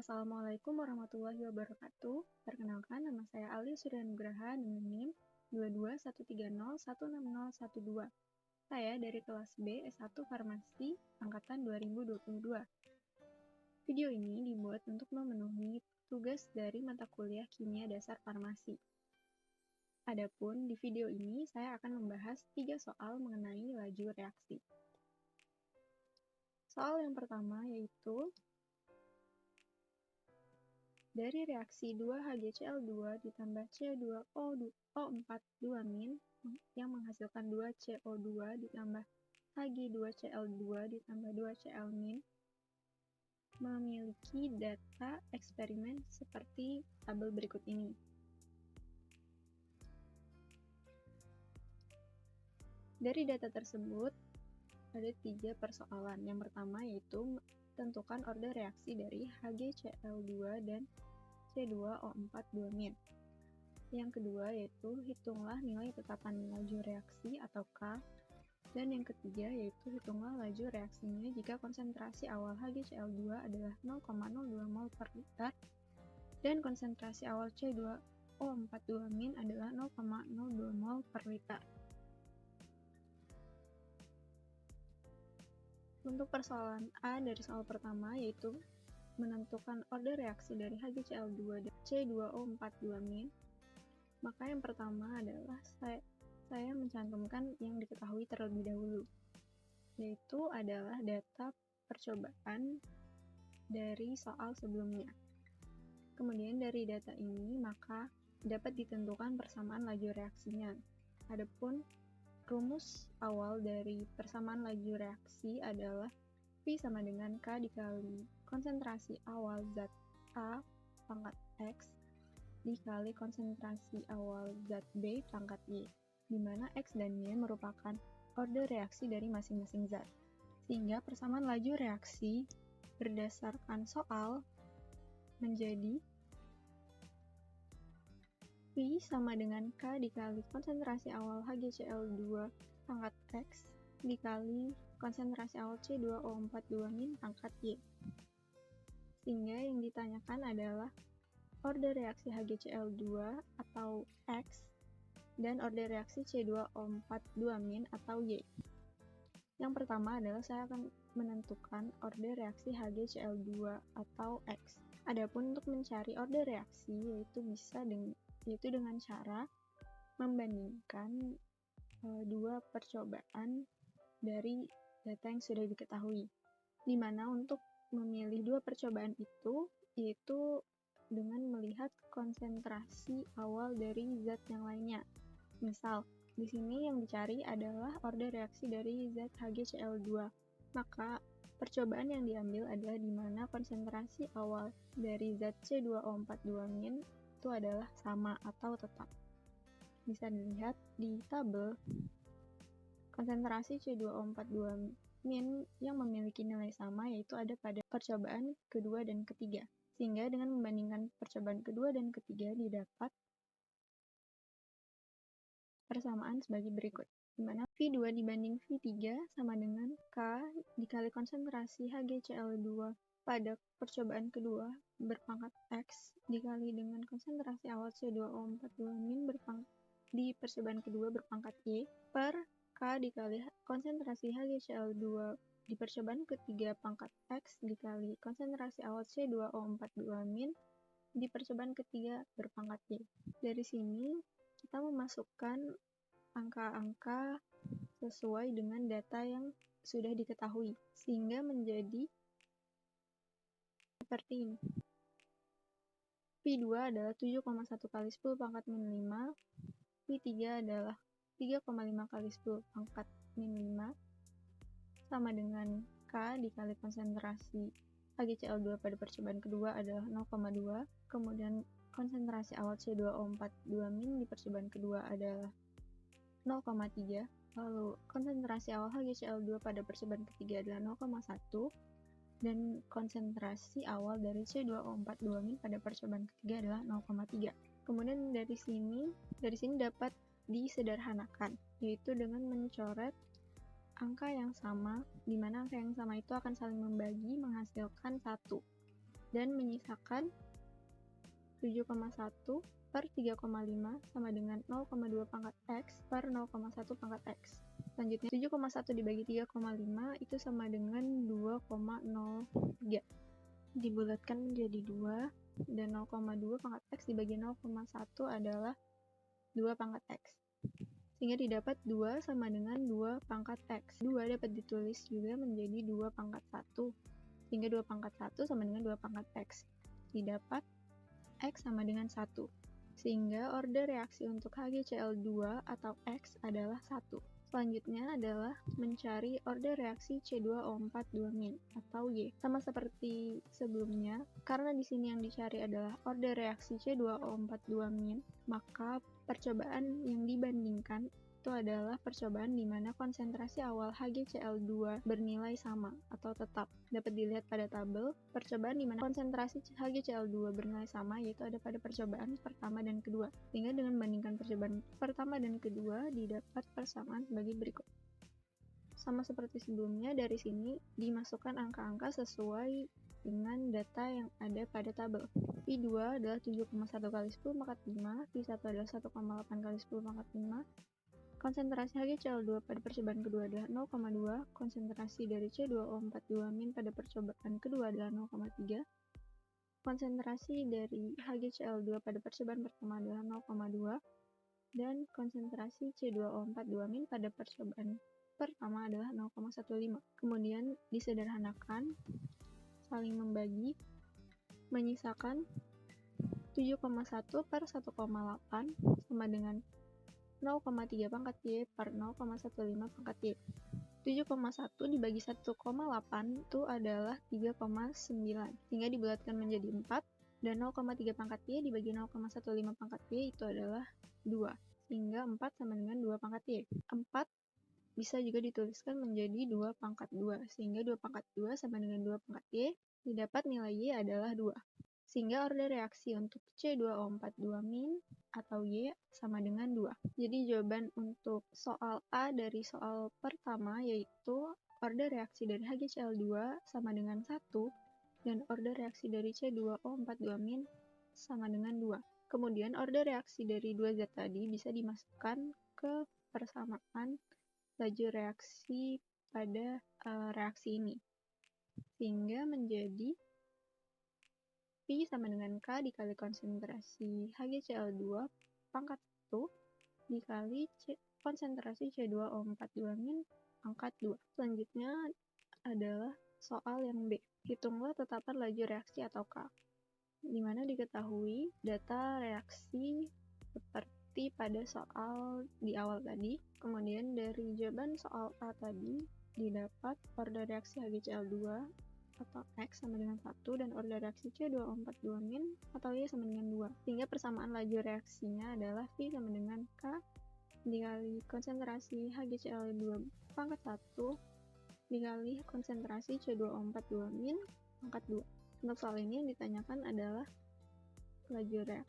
Assalamualaikum warahmatullahi wabarakatuh. Perkenalkan, nama saya Ali Suryanugraha dengan NIM 22130160012. Saya dari kelas B S1 Farmasi angkatan 2022. Video ini dibuat untuk memenuhi tugas dari mata kuliah Kimia Dasar Farmasi. Adapun di video ini saya akan membahas 3 soal mengenai laju reaksi. Soal yang pertama yaitu dari reaksi 2HgCl2 ditambah CO2O4 yang menghasilkan 2CO2 ditambah Hg2Cl2 ditambah 2Cl- memiliki data eksperimen seperti tabel berikut ini. Dari data tersebut ada 3 persoalan. Yang pertama yaitu tentukan order reaksi dari HgCl2 dan C2O4 Yang kedua yaitu hitunglah nilai tetapan laju reaksi atau K. Dan yang ketiga yaitu hitunglah laju reaksinya jika konsentrasi awal HgCl2 adalah 0,02 mol per liter dan konsentrasi awal C2O4 adalah 0,02 mol per liter. Untuk persoalan A dari soal pertama yaitu menentukan order reaksi dari HgCl2 dan C2O4 maka yang pertama adalah saya mencantumkan yang diketahui terlebih dahulu, yaitu adalah data percobaan dari soal sebelumnya. Kemudian dari data ini maka dapat ditentukan persamaan laju reaksinya. Adapun rumus awal dari persamaan laju reaksi adalah V sama dengan K dikali konsentrasi awal zat A pangkat X dikali konsentrasi awal zat B pangkat Y, di mana X dan Y merupakan order reaksi dari masing-masing zat. Sehingga persamaan laju reaksi berdasarkan soal menjadi V sama dengan K dikali konsentrasi awal HgCl2 pangkat X dikali konsentrasi awal C2O4 pangkat Y. Sehingga yang ditanyakan adalah order reaksi HgCl2 atau X dan order reaksi C2O4 atau Y. Yang pertama adalah saya akan menentukan order reaksi HgCl2 atau X. Adapun untuk mencari order reaksi yaitu dengan cara membandingkan dua percobaan dari data yang sudah diketahui, di mana untuk memilih dua percobaan itu yaitu dengan melihat konsentrasi awal dari zat yang lainnya. Misal, di sini yang dicari adalah order reaksi dari zat HgCl2, maka percobaan yang diambil adalah di mana konsentrasi awal dari zat C2O4 itu adalah sama atau tetap. Bisa dilihat di tabel konsentrasi C2O4 yang memiliki nilai sama yaitu ada pada percobaan kedua dan ketiga. Sehingga dengan membandingkan percobaan kedua dan ketiga didapat persamaan sebagai berikut, di mana V2 dibanding V3 sama dengan K dikali konsentrasi HgCl2 pada percobaan kedua berpangkat X dikali dengan konsentrasi awal C2O4 di percobaan kedua berpangkat Y per K dikali konsentrasi HgCl2 di percobaan ketiga pangkat X dikali konsentrasi awal C2O4 di percobaan ketiga berpangkat Y. Dari sini kita memasukkan angka-angka sesuai dengan data yang sudah diketahui, sehingga menjadi seperti ini. V2 adalah 7,1 kali 10 pangkat min 5, V3 adalah 3,5 kali 10 pangkat min 5, sama dengan K dikali konsentrasi HgCl2 pada percobaan kedua adalah 0,2, kemudian konsentrasi awal C2O4 di percobaan kedua adalah 0,3, lalu konsentrasi awal HgCl2 pada percobaan ketiga adalah 0,1, dan konsentrasi awal dari C2O4 pada percobaan ketiga adalah 0,3. Kemudian dari sini dapat disederhanakan, yaitu dengan mencoret angka yang sama, di mana angka yang sama itu akan saling membagi menghasilkan 1. dan menyisakan 7,1 per 3,5 sama dengan 0,2 pangkat X per 0,1 pangkat X. Selanjutnya 7,1 dibagi 3,5 itu sama dengan 2,03. Dibulatkan menjadi 2 dan 0,2 pangkat X dibagi 0,1 adalah 2 pangkat X. Sehingga didapat 2 sama dengan 2 pangkat X. 2 dapat ditulis juga menjadi 2 pangkat 1. Sehingga 2 pangkat 1 sama dengan 2 pangkat X. Didapat X sama dengan 1. Sehingga order reaksi untuk HgCl2 atau X adalah 1. Selanjutnya adalah mencari order reaksi C2O4-2- atau Y. Sama seperti sebelumnya, karena di sini yang dicari adalah order reaksi C2O4-2-, maka percobaan yang dibandingkan itu adalah percobaan di mana konsentrasi awal HgCl2 bernilai sama atau tetap. Dapat dilihat pada tabel, percobaan di mana konsentrasi HgCl2 bernilai sama yaitu ada pada percobaan pertama dan kedua. Sehingga dengan membandingkan percobaan pertama dan kedua didapat persamaan sebagai berikut. Sama seperti sebelumnya, dari sini dimasukkan angka-angka sesuai dengan data yang ada pada tabel. Pi2 adalah 7,1 kali 10 pangkat 5, Pi1 adalah 1,8 kali 10 pangkat 5, konsentrasi HgCl2 pada percobaan kedua adalah 0,2, konsentrasi dari C2O4-2- pada percobaan kedua adalah 0,3, konsentrasi dari HgCl2 pada percobaan pertama adalah 0,2, dan konsentrasi C2O4-2- pada percobaan pertama adalah 0,15. Kemudian disederhanakan, saling membagi, menyisakan 7,1 per 1,8 sama dengan 0,3 pangkat Y per 0,15 pangkat Y. 7,1 dibagi 1,8 itu adalah 3,9. Sehingga dibulatkan menjadi 4 dan 0,3 pangkat Y dibagi 0,15 pangkat Y itu adalah 2. Sehingga 4 sama dengan 2 pangkat Y. 4 bisa juga dituliskan menjadi 2 pangkat 2. Sehingga 2 pangkat 2 sama dengan 2 pangkat Y. Didapat nilai Y adalah 2. Sehingga order reaksi untuk C2O4-2- atau Y sama dengan 2. Jadi jawaban untuk soal A dari soal pertama yaitu order reaksi dari HgCl2 sama dengan 1 dan order reaksi dari C2O4-2- sama dengan 2. Kemudian order reaksi dari 2 zat tadi bisa dimasukkan ke persamaan laju reaksi pada reaksi ini. Sehingga menjadi Pi sama dengan K dikali konsentrasi HgCl2 pangkat 1 dikali konsentrasi C2O4-2- pangkat 2. Selanjutnya adalah soal yang B. Hitunglah tetapan laju reaksi atau K. Dimana diketahui data reaksi seperti pada soal di awal tadi. Kemudian dari jawaban soal A tadi didapat order reaksi HgCl2 atau X sama dengan 1 dan order reaksi C2O4-2- atau Y sama dengan 2. Sehingga persamaan laju reaksinya adalah Pi sama dengan K dikali konsentrasi HgCl2 pangkat 1 dikali konsentrasi C2O4-2- pangkat 2. Untuk soal ini yang ditanyakan adalah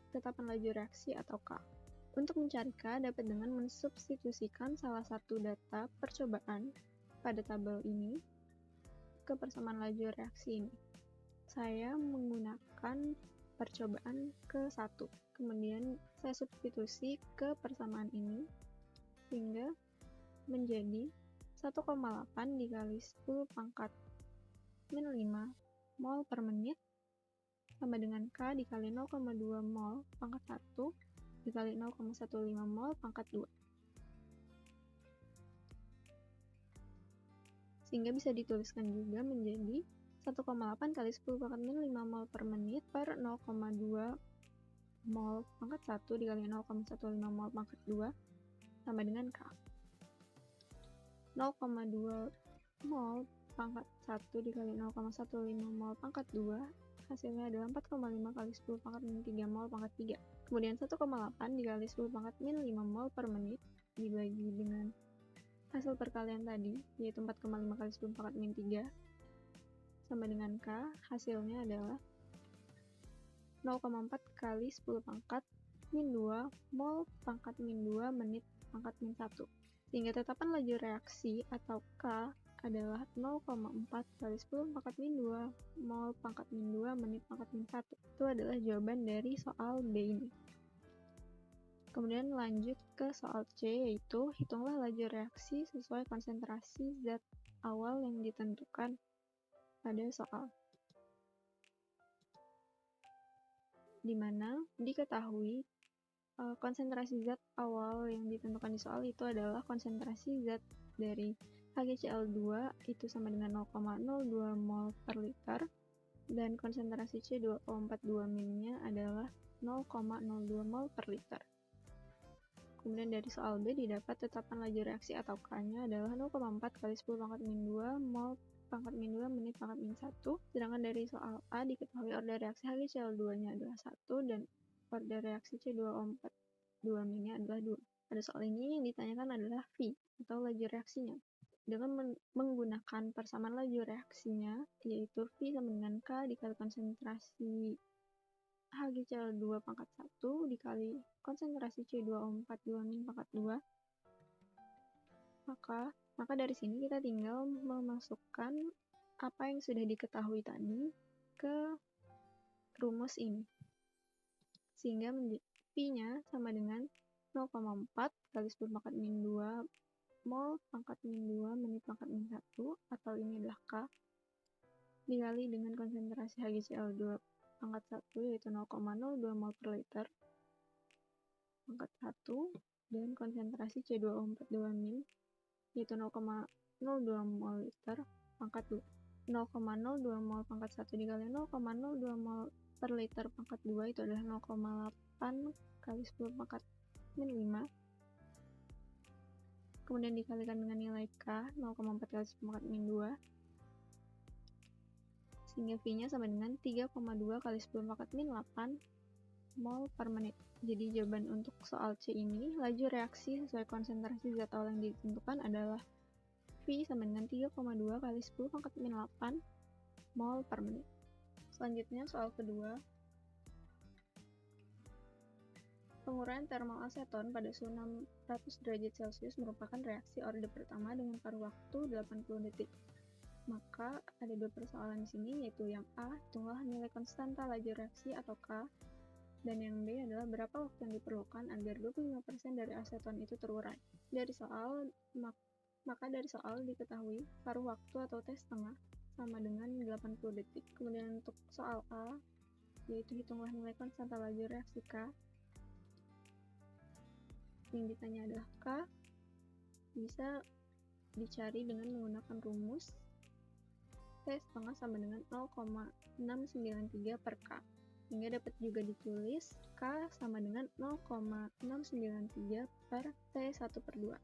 tetapan laju reaksi atau K. Untuk mencari K dapat dengan mensubstitusikan salah satu data percobaan pada tabel ini ke persamaan laju reaksi ini. Saya menggunakan percobaan ke-1. Kemudian saya substitusi ke persamaan ini sehingga menjadi 1,8 dikali 10 pangkat min 5 mol per menit sama dengan K dikali 0,2 mol pangkat 1 dikali 0,15 mol pangkat 2. Sehingga bisa dituliskan juga menjadi 1,8 kali 10 pangkat min 5 mol per menit per 0,2 mol pangkat 1 dikali 0,15 mol pangkat 2 sama dengan K. 0,2 mol pangkat 1 dikali 0,15 mol pangkat 2 hasilnya adalah 4,5 kali 10 pangkat min 3 mol pangkat 3. Kemudian 1,8 dikali 10 pangkat min 5 mol per menit dibagi dengan hasil perkalian tadi, yaitu 4,5 kali 10 pangkat min 3 sama dengan K, hasilnya adalah 0,4 kali 10 pangkat min 2 mol pangkat min 2 menit pangkat min 1. Sehingga tetapan laju reaksi atau K adalah 0,4 kali 10 pangkat min 2 mol pangkat min 2 menit pangkat min 1. Itu adalah jawaban dari soal B ini. Kemudian lanjut ke soal C, yaitu hitunglah laju reaksi sesuai konsentrasi zat awal yang ditentukan pada soal. Di mana diketahui konsentrasi zat awal yang ditentukan di soal itu adalah konsentrasi zat dari HgCl2 itu sama dengan 0,02 mol per liter, dan konsentrasi C2O42-nya adalah 0,02 mol per liter. Kemudian dari soal B didapat tetapan laju reaksi atau K-nya adalah 0,4 kali 10 pangkat min 2 mol pangkat min 2 menit pangkat min 1. Sedangkan dari soal A diketahui order reaksi HgCl2-nya adalah 1 dan order reaksi C2O42-nya adalah 2. Pada soal ini yang ditanyakan adalah V atau laju reaksinya. Dengan menggunakan persamaan laju reaksinya, yaitu V sama dengan K dikali konsentrasi HgCl2 pangkat 1 dikali konsentrasi C2O42 min pangkat 2, maka dari sini kita tinggal memasukkan apa yang sudah diketahui tadi ke rumus ini, sehingga V-nya sama dengan 0,4 kali 10 pangkat min 2 mol pangkat min 2 menit pangkat min 1, atau ini adalah K, dikali dengan konsentrasi HgCl2 pangkat 1 yaitu 0,02 mol per liter pangkat 1, dan konsentrasi C2O42 min yaitu 0,02 mol liter pangkat 2. 0,02 mol pangkat 1 dikali 0,02 mol per liter pangkat 2 itu adalah 0,8 kali 10 pangkat min 5. Kemudian dikalikan dengan nilai K 0,4 kali 10 pangkat min 2, sehingga V-nya sama dengan 3,2 kali 10 pangkat min 8 mol per menit. Jadi jawaban untuk soal C ini, laju reaksi sesuai konsentrasi zat awal yang ditentukan adalah V sama dengan 3,2 kali 10 pangkat min 8 mol per menit. Selanjutnya soal kedua. Penguraian termal aseton pada suhu 600 derajat Celcius merupakan reaksi orde pertama dengan paruh waktu 80 detik. Maka ada dua persoalan di sini, yaitu yang A, hitunglah nilai konstanta laju reaksi atau K, dan yang B adalah berapa waktu yang diperlukan agar 25% dari aseton itu terurai. Maka dari soal diketahui paruh waktu atau T setengah sama dengan 80 detik. Kemudian untuk soal A, yaitu hitunglah nilai konstanta laju reaksi K, yang ditanya adalah K, bisa dicari dengan menggunakan rumus T setengah sama dengan 0,693 per K, sehingga dapat juga ditulis K sama dengan 0,693 per T1 per 2.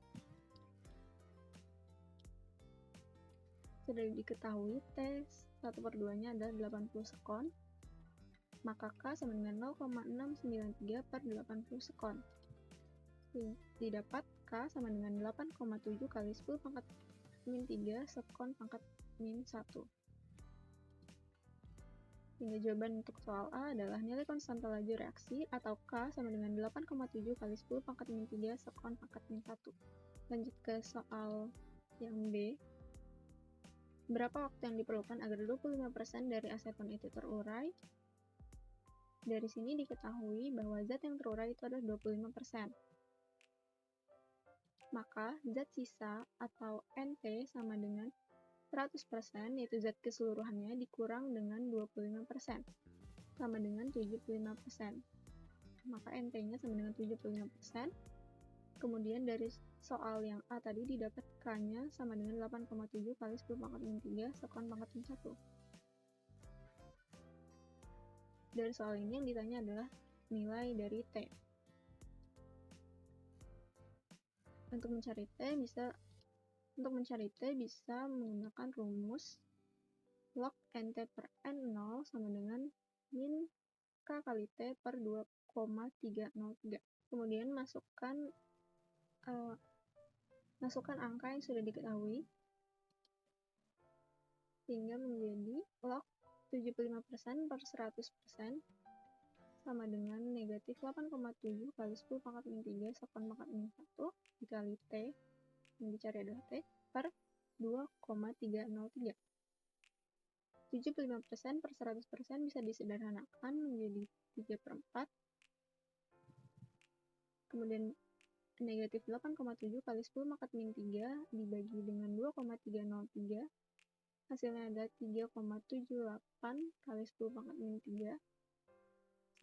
Sudah diketahui T1 per 2 nya adalah 80 sekon, maka K sama dengan 0,693 per 80 sekon. Didapat K sama dengan 8,7 kali 10 pangkat min 3 sekon pangkat min 1. Sehingga jawaban untuk soal A adalah nilai konstanta laju reaksi atau K sama dengan 8,7 kali 10 pangkat min 3 sekon pangkat min 1. Lanjut ke soal yang B. Berapa waktu yang diperlukan agar 25% dari aseton itu terurai? Dari sini diketahui bahwa zat yang terurai itu adalah 25%. Maka zat sisa atau NT sama dengan 100%, yaitu zat keseluruhannya dikurang dengan 25%, sama dengan 75%. Maka NT-nya sama dengan 75%. Kemudian dari soal yang A tadi didapat K-nya sama dengan 8,7 kali 10 pangkat min 3 sekon pangkat min 1. Dari soal ini yang ditanya adalah nilai dari T. Untuk mencari T bisa menggunakan rumus log NT per N0 sama dengan min K kali T per 2,303. Kemudian masukkan angka yang sudah diketahui sehingga menjadi log 75% per 100% sama dengan negatif 8,7 kali 10 pangkat min 3 sekon pangkat min 1 dikali T, yang dicari adalah T, per 2,303. 75% per 100% bisa disederhanakan menjadi 3/4. Kemudian negatif 8,7 kali 10 pangkat min 3 dibagi dengan 2,303. Hasilnya ada 3,78 kali 10 pangkat min 3.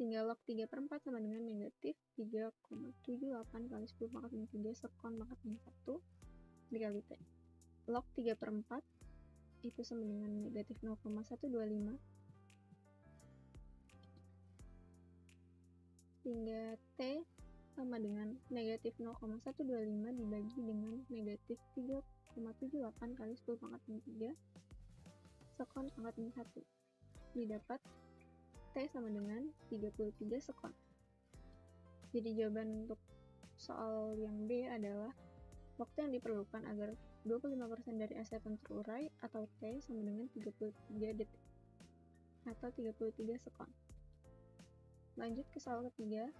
Sehingga log 3/4 sama dengan negatif 3,78 kali 10 pangkat min 3 sekon pangkat min 1 dikali T. Log 3/4 itu sama dengan negatif 0,125. Sehingga T sama dengan negatif 0,125 dibagi dengan negatif 3,78 kali 10 pangkat min 3 sekon pangkat min 1. Didapat T sama dengan 33 sekon. Jadi jawaban untuk soal yang B adalah waktu yang diperlukan agar 25% dari aseton terurai atau T sama dengan 33 detik atau 33 sekon. Lanjut ke soal ketiga.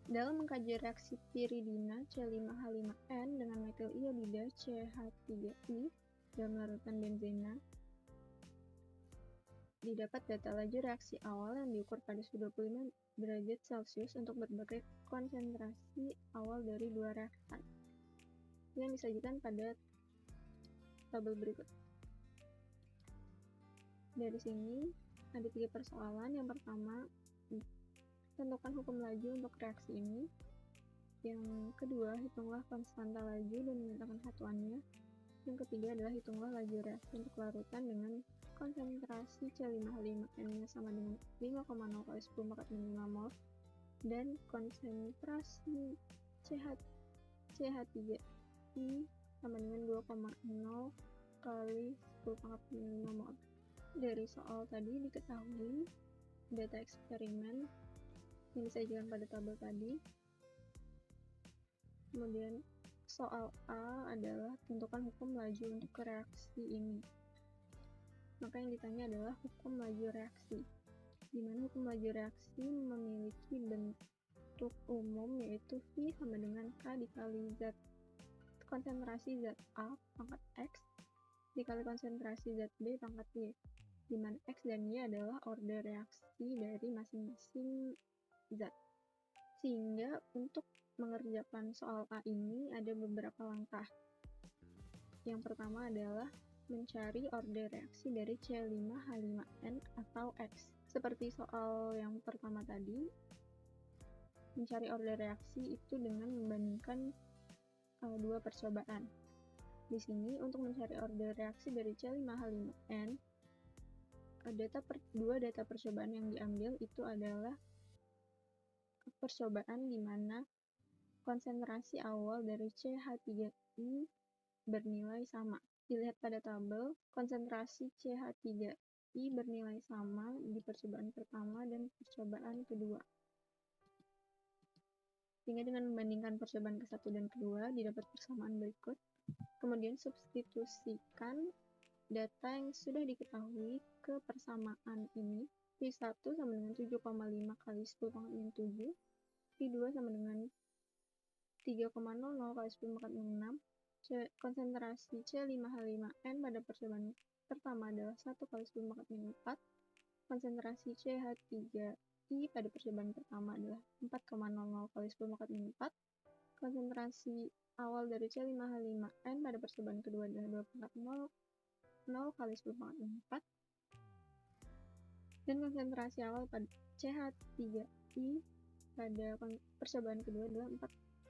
Dalam mengkaji reaksi piridina C5H5N dengan metil iodida CH3I dalam larutan benzena, didapat data laju reaksi awal yang diukur pada suhu 25 derajat Celcius untuk berbagai konsentrasi awal dari dua reaktan yang disajikan pada tabel berikut. Dari sini ada 3 persoalan. Yang pertama, tentukan hukum laju untuk reaksi ini. Yang kedua, hitunglah konstanta laju dan mintakan satuannya. Yang ketiga adalah hitunglah laju reaksi untuk larutan dengan konsentrasi C5H5N-nya sama dengan 5,0 kali 10 pangkat min 5 mol dan konsentrasi CH3I sama dengan 2,0 kali 10 pangkat min 5 mol. Dari soal tadi diketahui data eksperimen yang disajikan pada tabel tadi. Kemudian soal A adalah tentukan hukum laju untuk reaksi ini. Maka yang ditanya adalah hukum laju reaksi, di mana hukum laju reaksi memiliki bentuk umum yaitu V sama dengan K dikali Z konsentrasi ZA pangkat X dikali konsentrasi ZB pangkat Y, di mana X dan Y adalah order reaksi dari masing-masing zat. Sehingga untuk mengerjakan soal A ini ada beberapa langkah. Yang pertama adalah mencari order reaksi dari C5H5N atau X. Seperti soal yang pertama tadi, mencari order reaksi itu dengan membandingkan dua percobaan. Di sini untuk mencari order reaksi dari C5H5N, dua data percobaan yang diambil itu adalah percobaan di mana konsentrasi awal dari CH3I bernilai sama. Dilihat pada tabel, konsentrasi CH3I bernilai sama di percobaan pertama dan percobaan kedua. Sehingga dengan membandingkan percobaan ke-1 dan kedua, didapat persamaan berikut. Kemudian substitusikan data yang sudah diketahui ke persamaan ini. V1 sama dengan 7,5 kali 10 pangkat min 7. V2 sama dengan 3,00 kali 10 pangkat min 6. Konsentrasi C5H5N pada percobaan pertama adalah 1 kali 10 pangkat min 4. Konsentrasi CH3I pada percobaan pertama adalah 4,00 kali 10 pangkat min 4. Konsentrasi awal dari C5H5N pada percobaan kedua adalah 2,0 kali 10 pangkat min 4. Dan konsentrasi awal pada CH3I pada percobaan kedua adalah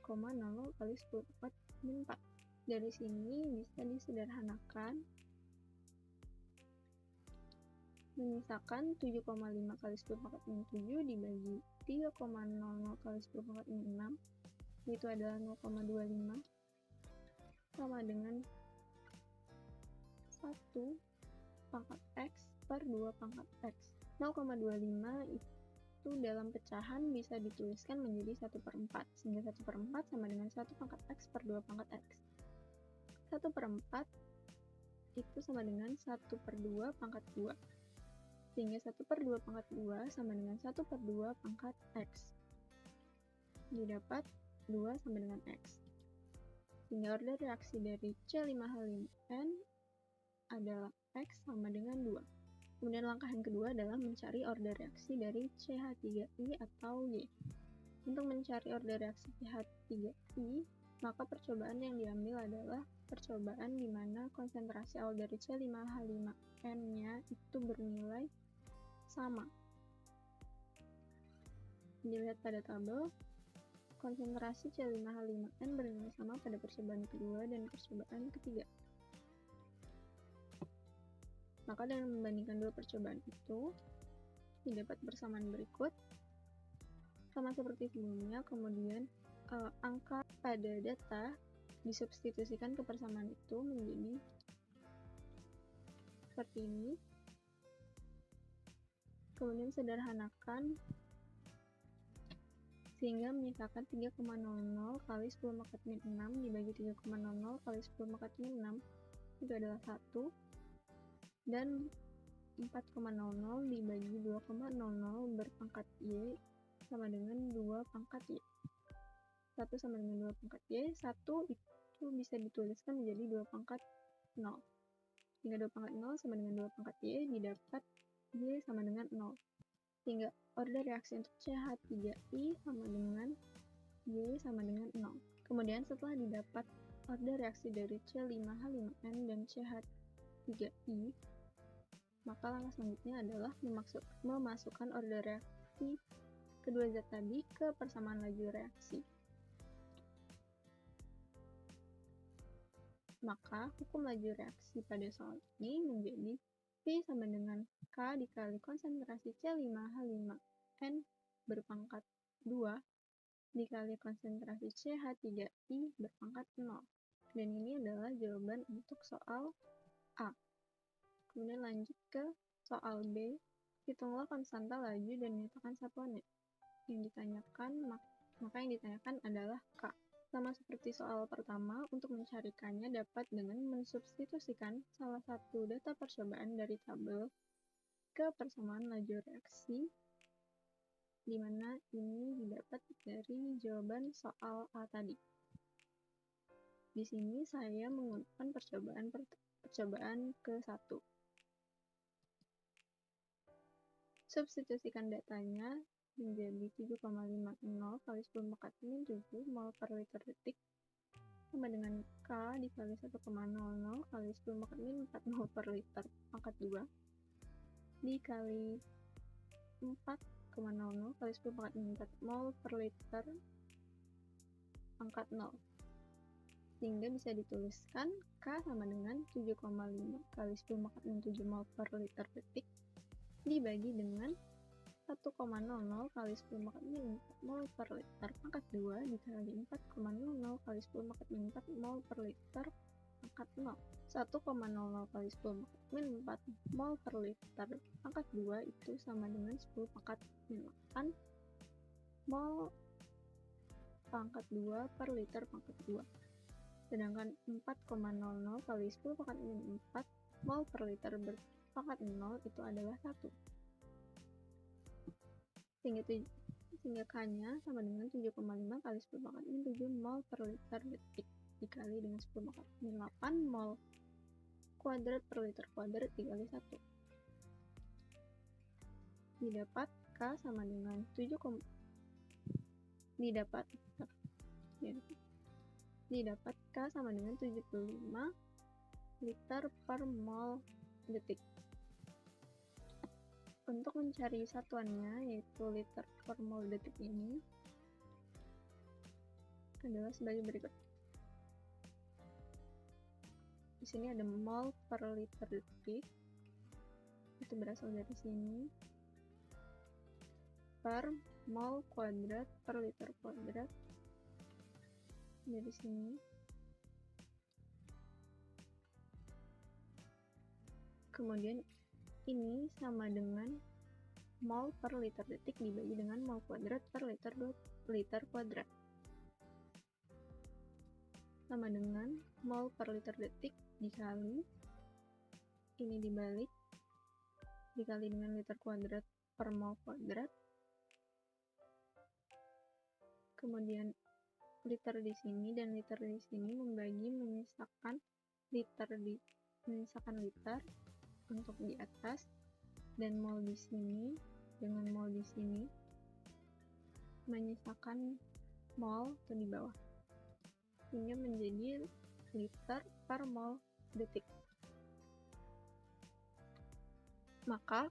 4,0 kali 10 pangkat min 4. Dari sini bisa disederhanakan menyisakan 7,5 kali 10 pangkat min 7 dibagi 3,00 kali 10 pangkat min 6, yaitu adalah 0,25 sama dengan 1 pangkat X per 2 pangkat X. 0,25 itu dalam pecahan bisa dituliskan menjadi 1/4, sehingga 1/4 sama dengan 1 pangkat X per 2 pangkat X. 1/4 itu sama dengan 1/2 pangkat 2. Sehingga 1/2 pangkat 2 sama dengan 1/2 pangkat X. Didapat 2 sama dengan X. Sehingga order reaksi dari C5H5N adalah X sama dengan 2. Kemudian langkah yang kedua adalah mencari order reaksi dari CH3I atau Y. Untuk mencari order reaksi CH3I, maka percobaan yang diambil adalah percobaan di mana konsentrasi awal dari C5H5N-nya itu bernilai sama. Dilihat pada tabel, konsentrasi C5H5N bernilai sama pada percobaan kedua dan percobaan ketiga. Maka dengan membandingkan dua percobaan itu, didapat persamaan berikut. Sama seperti sebelumnya, kemudian angka pada data disubstitusikan ke persamaan itu menjadi seperti ini. Kemudian sederhanakan sehingga menyisakan 3,00 kali 10 pangkat min 6 dibagi 3,00 kali 10 pangkat min 6 itu adalah 1, dan 4,00 dibagi 2,00 berpangkat Y sama dengan 2 pangkat Y. 1 sama dengan 2 pangkat Y, 1 itu bisa dituliskan menjadi 2 pangkat 0. Sehingga 2 pangkat 0 sama dengan 2 pangkat Y didapat Y sama dengan 0. Sehingga order reaksi untuk CH3I sama dengan Y sama dengan 0. Kemudian setelah didapat order reaksi dari C5H5N dan CH3I, maka langkah selanjutnya adalah memasukkan order reaksi kedua zat tadi ke persamaan laju reaksi. Maka hukum laju reaksi pada soal ini menjadi P sama dengan K dikali konsentrasi C5H5N berpangkat 2 dikali konsentrasi CH3I berpangkat 0. Dan ini adalah jawaban untuk soal A. Kemudian lanjut ke soal B. Hitunglah konstanta laju dan nyatakan satuannya. Yang ditanyakan adalah K. Sama seperti soal pertama, untuk mencarikannya dapat dengan mensubstitusikan salah satu data percobaan dari tabel ke persamaan laju reaksi, di mana ini didapat dari jawaban soal A tadi. Di sini saya menggunakan percobaan ke-1. Substitusikan datanya menjadi 7,50 kali 10 pangkat min 7 mol per liter detik sama dengan K dikali 1,00 kali 10 pangkat min 4 mol per liter pangkat 2 dikali 4,00 kali 10 pangkat min 4 mol per liter pangkat 0. Sehingga bisa dituliskan K sama dengan 7,5 kali 10 pangkat min 7 mol per liter detik dibagi dengan 1,00 kali 10 pangkat min 4 mol per liter pangkat 2 dikali 4,00 kali 10 pangkat min 4 mol per liter pangkat 0. 1,00 kali 10 pangkat min 4 mol per liter pangkat 2 itu sama dengan 10 pangkat min 8 mol pangkat 2 per liter pangkat 2. Sedangkan 4,00 kali 10 pangkat min 4 mol per liter berpangkat 0 itu adalah 1. Sehingga K-nya sama dengan 7,5 kali 10 pangkat min 7 mol per liter detik dikali dengan 10 pangkat min 8 mol kuadrat per liter kuadrat dikali 1. Didapat K sama dengan 7, didapat K sama dengan 75 liter per mol detik. Untuk mencari satuannya, yaitu liter per mol detik ini, adalah sebagai berikut. Di sini ada mol per liter detik, itu berasal dari sini, per mol kuadrat per liter kuadrat, dari sini. Kemudian ini sama dengan mol per liter detik dibagi dengan mol kuadrat per liter kuadrat. Sama dengan mol per liter detik dikali, ini dibalik, dikali dengan liter kuadrat per mol kuadrat. Kemudian liter di sini dan liter di sini menyisakan liter untuk di atas, dan mol di sini dengan mol di sini menyisakan mol atau di bawah, sehingga menjadi liter per mol detik. Maka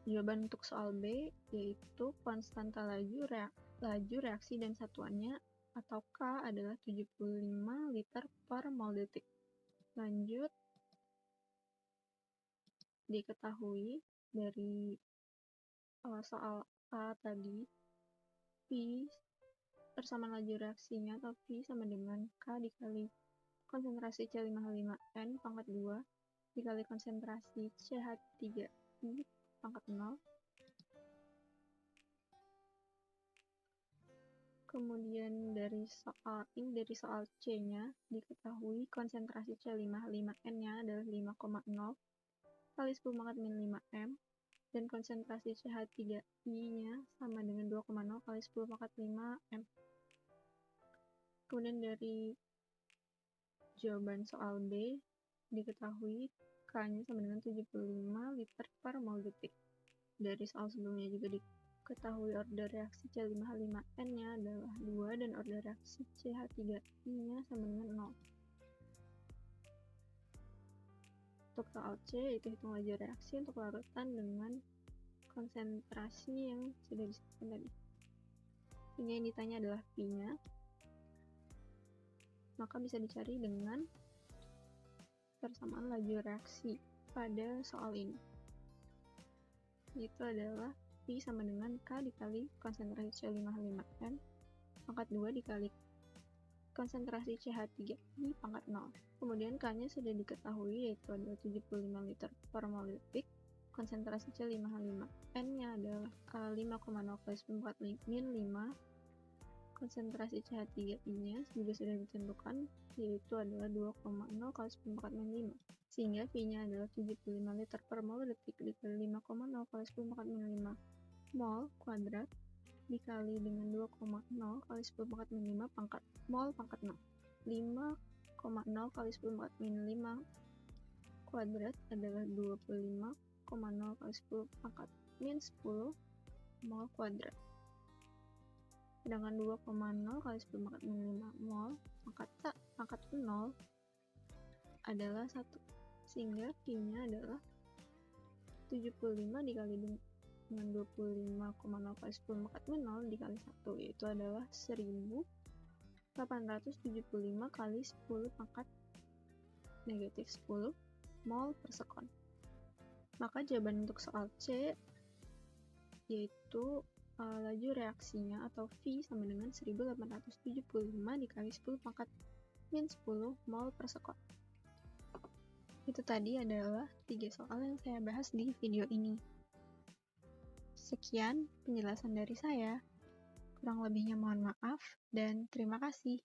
jawaban untuk soal B yaitu konstanta laju reaksi dan satuannya atau K adalah 75 liter per mol detik. Lanjut, diketahui dari soal A tadi, V persamaan laju reaksinya atau V sama dengan K dikali konsentrasi C5H5N pangkat 2 dikali konsentrasi CH3I pangkat 0. Kemudian dari soal C-nya diketahui konsentrasi C5H5N-nya adalah 5,0 kali 10 pangkat min 5 M, dan konsentrasi CH3I-nya sama dengan 2,0 kali 10 pangkat 5 M. Kemudian dari jawaban soal B diketahui K-nya sama dengan 75 liter per mol detik. Dari soal sebelumnya juga diketahui order reaksi C5H5N-nya adalah 2 dan order reaksi CH3I-nya sama dengan 0. Untuk soal C, itu hitung laju reaksi untuk larutan dengan konsentrasi yang sudah disebutkan tadi. Sehingga yang ditanya adalah V-nya. Maka bisa dicari dengan persamaan laju reaksi pada soal ini. Itu adalah V sama dengan K dikali konsentrasi C5H5N pangkat 2 dikali konsentrasi CH3I pangkat 0. Kemudian K-nya sudah diketahui yaitu adalah 75 liter per mol detik. Konsentrasi C5H5N-nya adalah 5,0 kali 10 pangkat min 5. Konsentrasi CH3I-nya juga sudah ditentukan yaitu adalah 2,0 kali 10 pangkat min 5. Sehingga V-nya adalah 75 liter per mol detik dikali 5,0 kali 10 pangkat min 5 mol kuadrat dikali dengan 2,0 kali 10 pangkat min 5 pangkat mol pangkat 0. 5,0 kali 10 pangkat min 5 kuadrat adalah 25,0 kali 10 pangkat min 10 mol kuadrat. Sedangkan 2,0 kali 10 pangkat min 5 mol pangkat 0 adalah 1. Sehingga V-nya adalah 75 dikali dengan 25,0 kali 10 pangkat min 0 dikali 1, yaitu adalah 1875 kali 10 pangkat negatif 10 mol per sekon. Maka jawaban untuk soal C yaitu laju reaksinya atau V sama dengan 1875 dikali 10 pangkat min 10 mol per sekon. Itu tadi adalah 3 soal yang saya bahas di video ini. Sekian penjelasan dari saya. Kurang lebihnya mohon maaf dan terima kasih.